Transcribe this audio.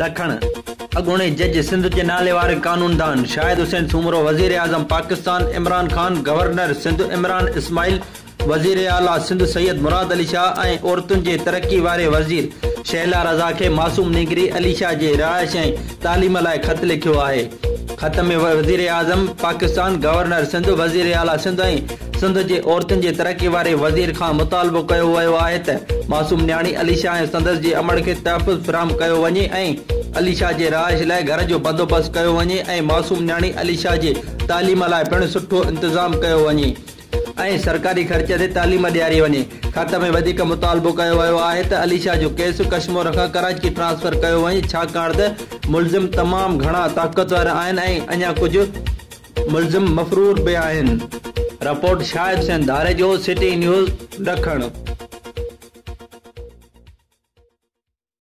ॾखण अॻूणे जज सिंध जे नाले वारे कानूनदान शाहिद हुसैन सूमरो, वज़ीर आज़म पाकिस्तान इमरान खान, गवर्नर सिंध इमरान इस्माइल, वज़ीर आला सिंध सैयद मुराद अली शाह ऐं औरतुनि जे तरक्की वारे वज़ीर शहला रज़ा खे मासूम निगरी अली शाह जे रिहाइश ऐं तालीम लाइ ख़त लिखियो आहे। ख़त में वज़ीर आज़म पाकिस्तान, गवर्नर सिंध, वज़ीर आला सिंध ऐं सिंध जे औरतुनि जे तरक्की वारे वज़ीर खां मुतालबो कयो वियो आहे त मासूम न्याणी अली शाह ऐं संदसि जे अमड़ खे तहफ़ुज़ फ़राहम कयो वञे ऐं अली शाह जे रिहाइश लाइ घर जो बंदोबस्तु कयो वञे ऐं मासूम न्याणी अली शाह जे तालीम लाइ पिणु सुठो इंतज़ाम कयो वञे ऐं सरकारी ख़र्च ते तालीम ॾियारी वञे। ख़त में वधीक मुतालबो कयो वियो आहे त अली शाह जो केस कश्मीर खां कराची ट्रांसफर कयो वञे, छाकाणि त मुलज़िम तमामु घणा ताक़तवर आहिनि ऐं अञा कुझु मुलज़िम मफ़रूर बि आहिनि। रिपोर्ट शाहिद हुसैन धारे जो, सिटी न्यूज़ ॾखण।